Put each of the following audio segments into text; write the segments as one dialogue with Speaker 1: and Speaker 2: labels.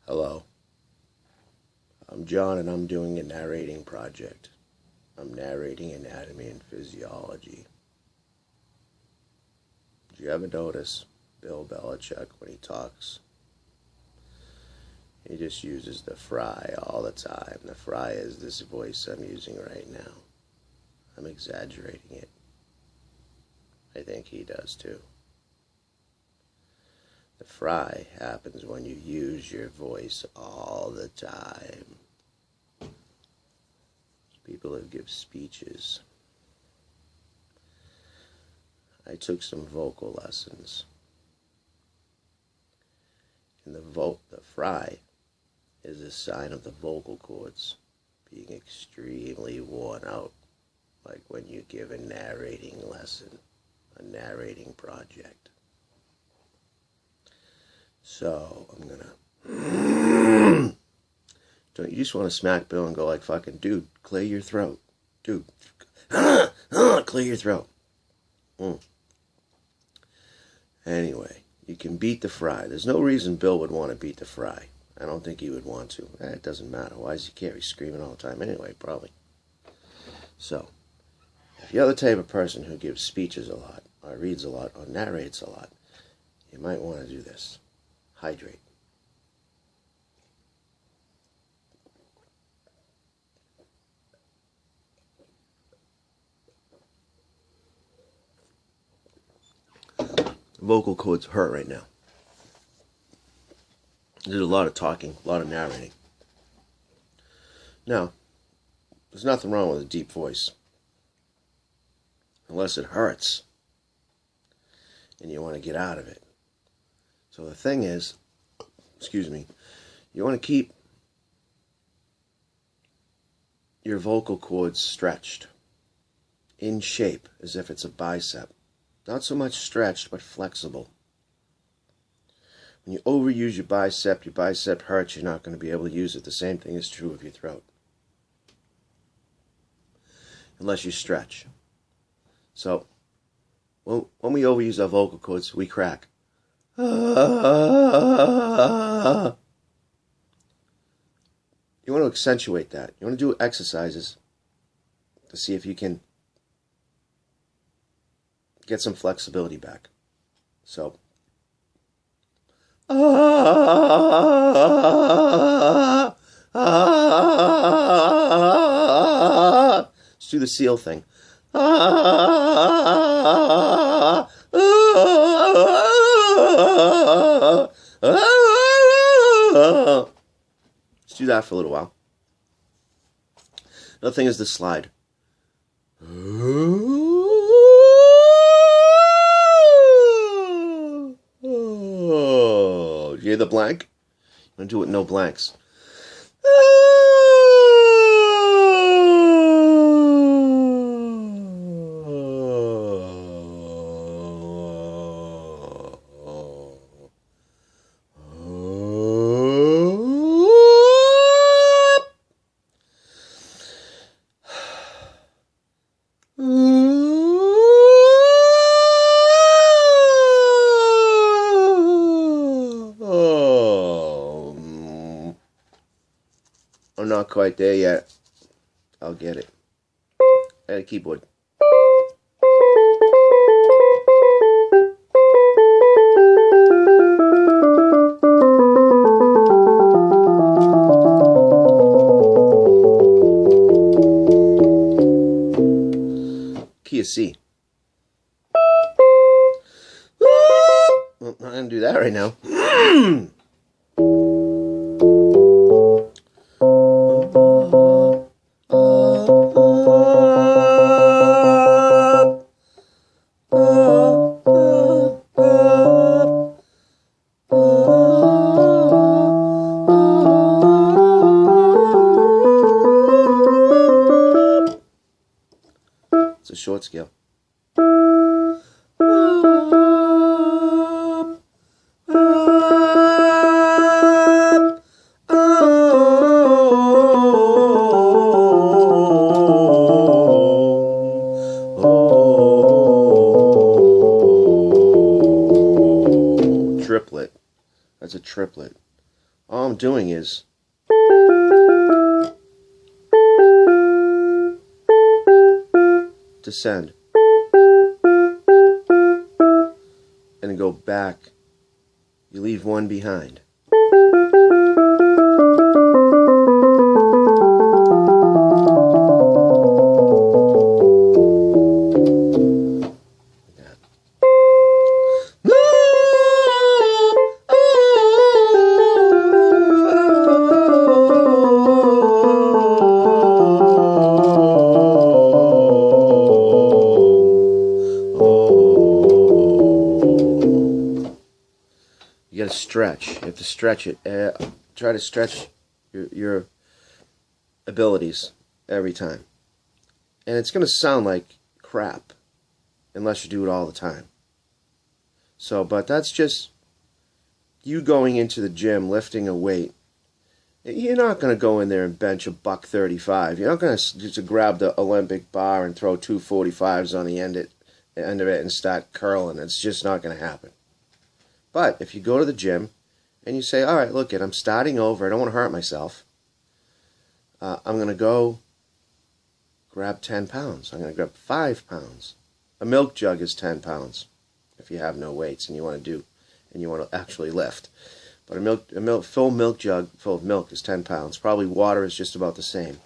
Speaker 1: Hello, I'm John and I'm doing a narrating project. I'm narrating anatomy and physiology. Did you ever notice Bill Belichick when he talks? He just uses the fry all the time. The fry is this voice I'm using right now. I'm exaggerating it. I think he does too. The fry happens when you use your voice all the time. People who give speeches. I took some vocal lessons. And the fry is a sign of the vocal cords being extremely worn out, like when you give a narrating lesson, a narrating project. So, I'm gonna... Don't you just want to smack Bill and go like, fucking, dude, clear your throat. Dude, clear your throat. Anyway, you can beat the fry. There's no reason Bill would want to beat the fry. I don't think he would want to. It doesn't matter. Why does he care? He's screaming all the time anyway, probably. So, if you're the type of person who gives speeches a lot, or reads a lot, or narrates a lot, you might want to do this. Hydrate. Vocal cords hurt right now. There's a lot of talking, a lot of narrating. Now, there's nothing wrong with a deep voice. Unless it hurts. And you want to get out of it. So the thing is, you want to keep your vocal cords stretched. In shape, as if it's a bicep. Not so much stretched, but flexible. When you overuse your bicep hurts, you're not going to be able to use it. The same thing is true of your throat. Unless you stretch. So, when we overuse our vocal cords, we crack. You want to accentuate that. You want to do exercises to see if you can get some flexibility back. So, let's do the seal thing. Let's do that for a little while. Another thing is the slide. You hear the blank? I'm going to do it with no blanks. I'm not quite there yet. I'll get it. And a keyboard. Key of C. Well, I'm not going to do that right now. It's a short scale. Triplet. That's a triplet. all I'm doing is descend and go back. You leave one behind. You got to stretch. You have to stretch it. Try to stretch your abilities every time. And it's going to sound like crap unless you do it all the time. So, but that's just you going into the gym, lifting a weight. You're not going to go in there and bench a $135. You're not going to just grab the Olympic bar and throw 245s on the end of it and start curling. It's just not going to happen. But if you go to the gym and you say, all right, look, I'm starting over. I don't want to hurt myself. I'm going to go grab 10 pounds. I'm going to grab 5 pounds. A milk jug is 10 pounds if you have no weights and you want to actually lift. But a full milk jug full of milk is 10 pounds. Probably water is just about the same.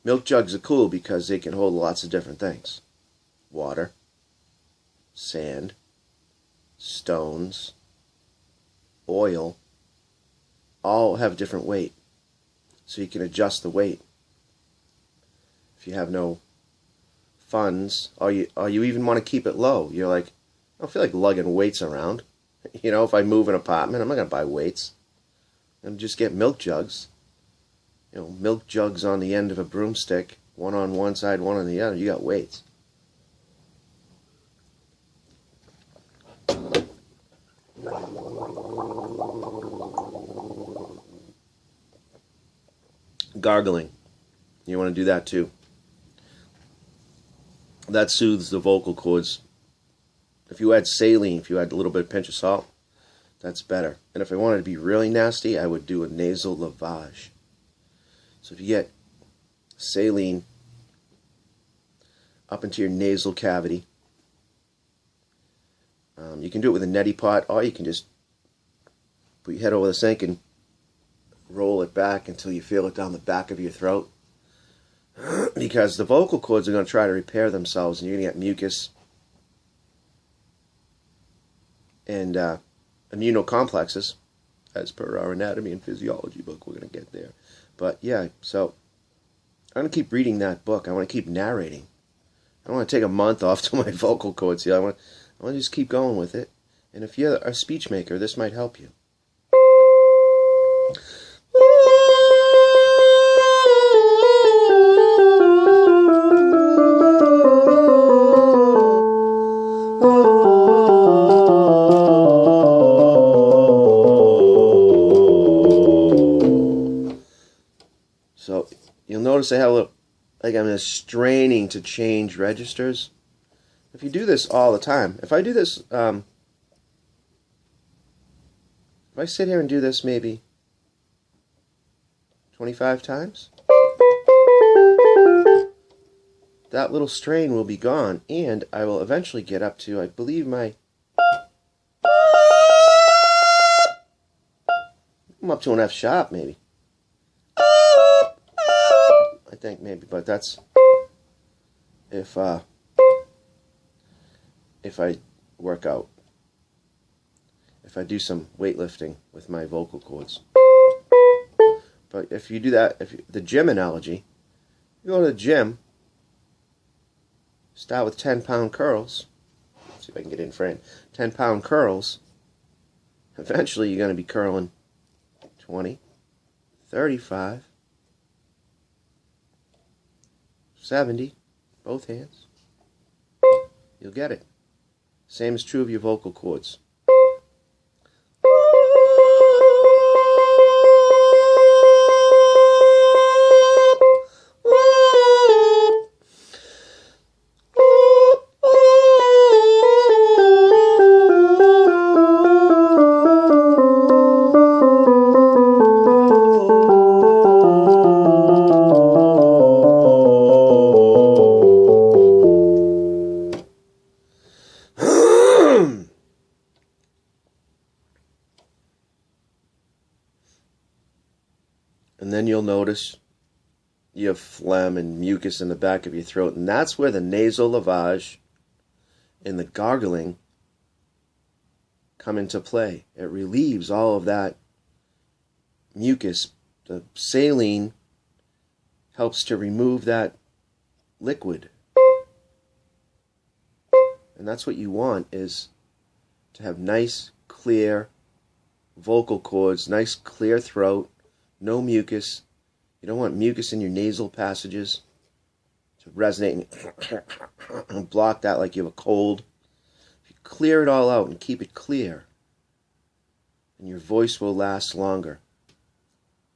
Speaker 1: Milk jugs are cool because they can hold lots of different things. Water, sand, stones, oil, all have different weight. So you can adjust the weight. If you have no funds, or you even want to keep it low, you're like, I don't feel like lugging weights around. You know, if I move an apartment, I'm not going to buy weights. I'm just get milk jugs. You know, milk jugs on the end of a broomstick, one on one side, one on the other. You got weights. Gargling. You want to do that too. That soothes the vocal cords. If you add saline, if you add a little bit of pinch of salt, that's better. And if I wanted to be really nasty, I would do a nasal lavage. So if you get saline up into your nasal cavity, you can do it with a neti pot, or you can just put your head over the sink and roll it back until you feel it down the back of your throat. Because the vocal cords are going to try to repair themselves, and you're going to get mucus and immunocomplexes, as per our anatomy and physiology book. We're going to get there. But yeah, so I'm going to keep reading that book. I want to keep narrating. I don't want to take a month off to my vocal cords here. I want to just keep going with it. And if you're a speech maker, this might help you. So you'll notice I have a little, like I'm just straining to change registers. If you do this all the time, if I do this, if I sit here and do this maybe 25 times, that little strain will be gone, and I will eventually get up to, I believe, I'm up to an F sharp maybe. I think maybe, but that's if I work out, if I do some weightlifting with my vocal cords. But if you do that, the gym analogy, you go to the gym, start with 10-pound curls. Let's see if I can get in frame. 10-pound curls. Eventually, you're going to be curling 20, 35, 70, both hands. You'll get it. Same is true of your vocal cords. And then you'll notice you have phlegm and mucus in the back of your throat. And that's where the nasal lavage and the gargling come into play. It relieves all of that mucus. The saline helps to remove that liquid. And that's what you want, is to have nice, clear vocal cords, nice, clear throat, no mucus. You don't want mucus in your nasal passages to resonate and block that like you have a cold. If you clear it all out and keep it clear, and your voice will last longer.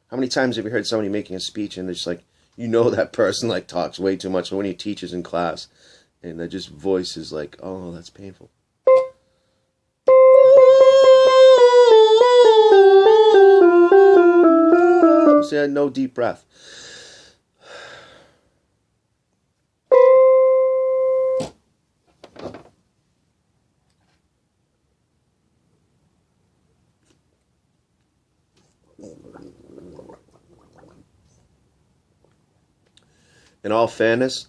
Speaker 1: How many times have you heard somebody making a speech and they're just like, you know that person like talks way too much, when he teaches in class, and their just voice is like, oh, that's painful. See, no deep breath. In all fairness,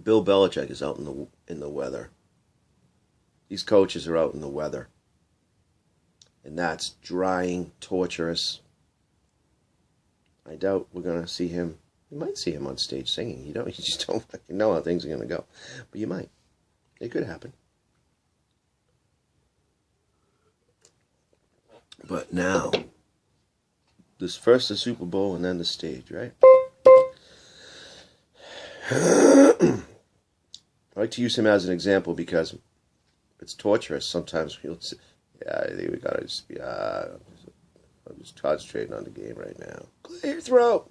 Speaker 1: Bill Belichick is out in the weather. These coaches are out in the weather. And that's drying, torturous. I doubt we're going to see him. You might see him on stage singing. You just don't know how things are going to go. But you might. It could happen. But now, this first the Super Bowl and then the stage, right? I like to use him as an example because it's torturous. Sometimes people say, yeah, I think we gotta just be, I'm just concentrating on the game right now. Clear your throat.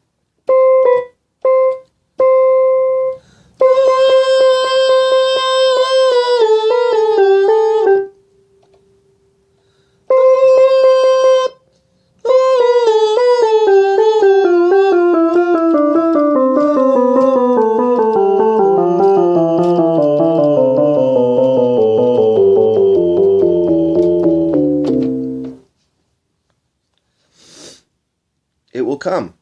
Speaker 1: It will come.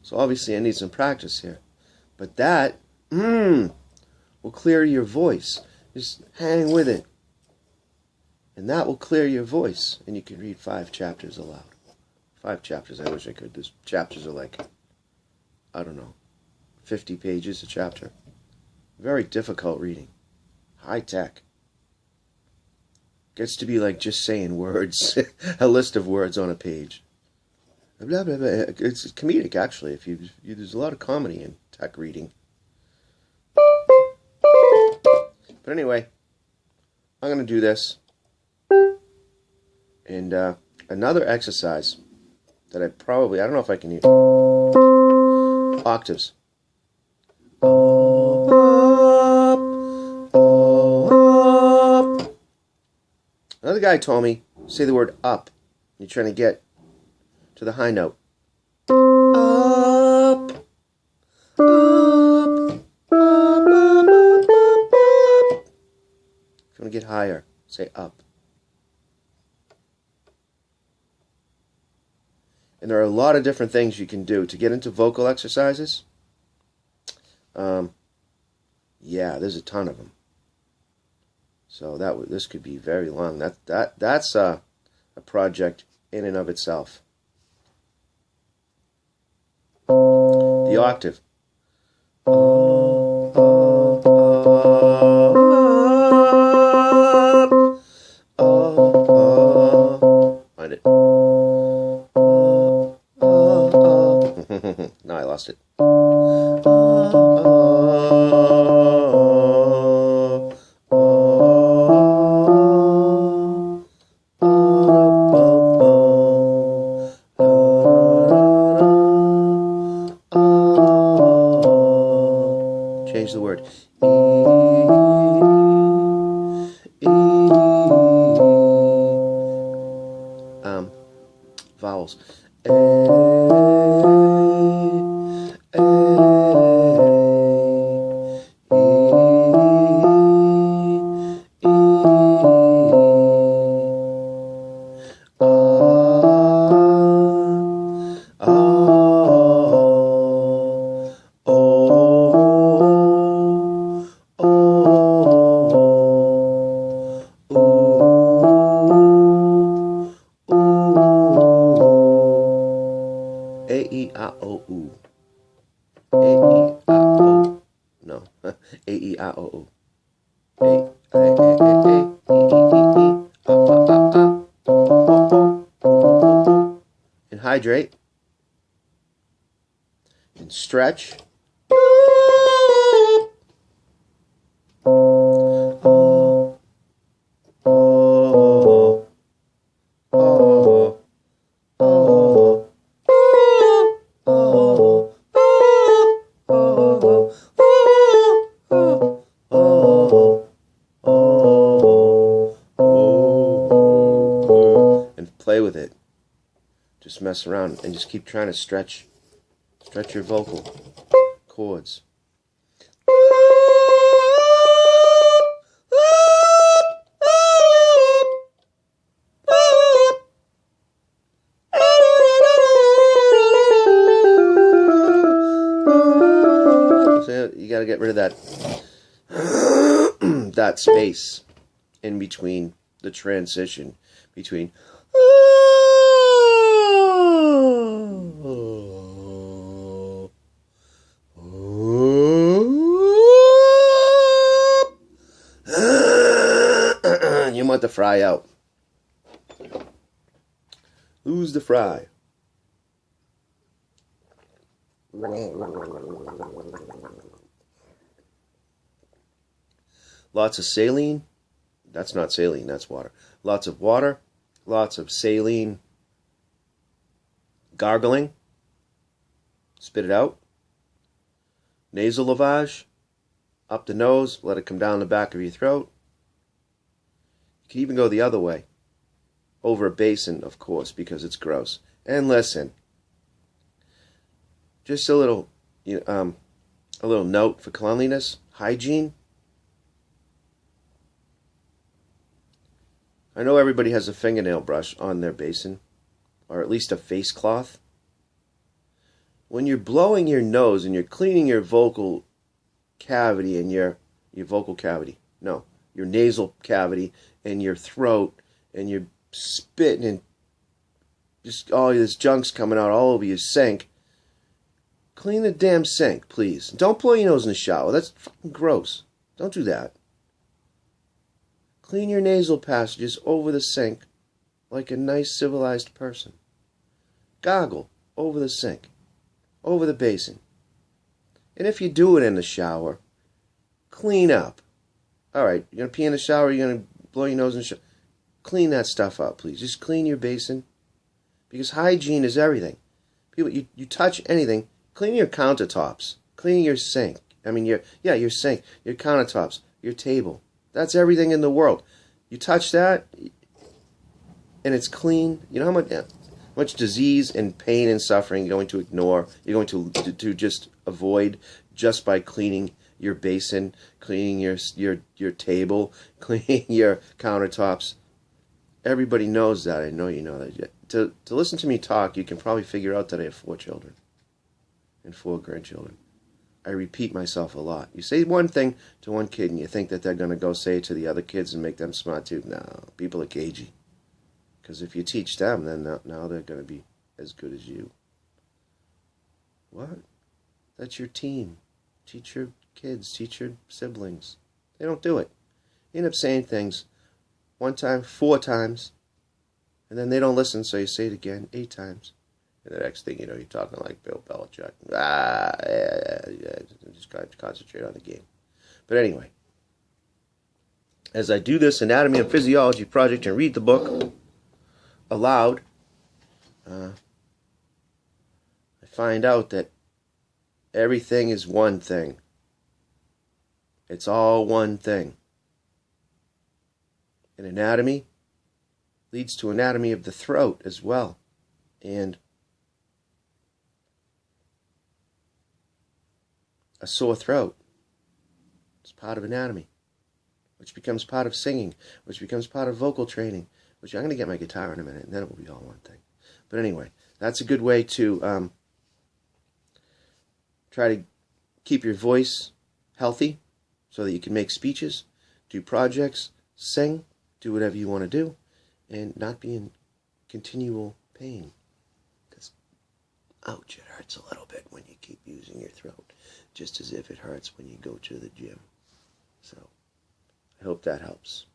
Speaker 1: So obviously I need some practice here. But that will clear your voice. Just hang with it. And that will clear your voice. And you can read 5 chapters aloud. 5 chapters, I wish I could. These chapters are like, I don't know, 50 pages a chapter. Very difficult reading. High tech. Gets to be like just saying words. A list of words on a page. Blah, blah, blah. It's comedic, actually. There's a lot of comedy in tech reading. But anyway, I'm going to do this. And another exercise that I don't know if I can use. Octaves. Another guy told me, say the word up. You're trying to get to the high note. Up, up, up, up, up, up. If you want to get higher, say up. And there are a lot of different things you can do to get into vocal exercises. Yeah, there's a ton of them. So this could be very long. That's a project in and of itself. The octave. chord. Vowels. A-E-I-O-U. A-E-I-O. No. A-E-I-O-U. And hydrate. And stretch. And play with it. Just mess around and just keep trying to stretch your vocal cords. So you got to get rid of that that space in between the transition between you want the fry out. Lose the fry. Lots of saline. That's not saline, that's water. Lots of water. Lots of saline. Gargling. Spit it out. Nasal lavage. Up the nose. Let it come down the back of your throat. You can even go the other way. Over a basin, of course, because it's gross. And listen. Just a little note for cleanliness. Hygiene. I know everybody has a fingernail brush on their basin, or at least a face cloth. When you're blowing your nose and you're cleaning your vocal cavity and your vocal cavity, no, your nasal cavity and your throat, and you're spitting and just all this junk's coming out all over your sink, clean the damn sink, please. Don't blow your nose in the shower. That's fucking gross. Don't do that. Clean your nasal passages over the sink like a nice civilized person. Gargle over the sink, over the basin. And if you do it in the shower, clean up. Alright, you're going to pee in the shower, you're going to blow your nose in the shower. Clean that stuff up, please. Just clean your basin. Because hygiene is everything. People, you touch anything, clean your countertops. Clean your sink. I mean, your sink, your countertops, your table. That's everything in the world. You touch that, and it's clean. You know how much disease and pain and suffering you're going to ignore, you're going to just avoid just by cleaning your basin, cleaning your table, cleaning your countertops. Everybody knows that. I know you know that. To listen to me talk, you can probably figure out that I have 4 children and 4 grandchildren. I repeat myself a lot. You say one thing to one kid and you think that they're going to go say it to the other kids and make them smart too. No, people are cagey. Because if you teach them, then now they're going to be as good as you. What? That's your team. Teach your kids. Teach your siblings. They don't do it. You end up saying things 1 time, 4 times, and then they don't listen, so you say it again 8 times. And the next thing you know, you're talking like Bill Belichick. Just concentrate on the game. But anyway, as I do this anatomy and physiology project and read the book aloud, I find out that everything is one thing. It's all one thing. And anatomy leads to anatomy of the throat as well. And a sore throat is part of anatomy, which becomes part of singing, which becomes part of vocal training, which I'm going to get my guitar in a minute, and then it will be all one thing. But anyway, that's a good way to try to keep your voice healthy so that you can make speeches, do projects, sing, do whatever you want to do, and not be in continual pain. Because, ouch, it hurts a little bit when you keep using your throat, just as if it hurts when you go to the gym. So, I hope that helps.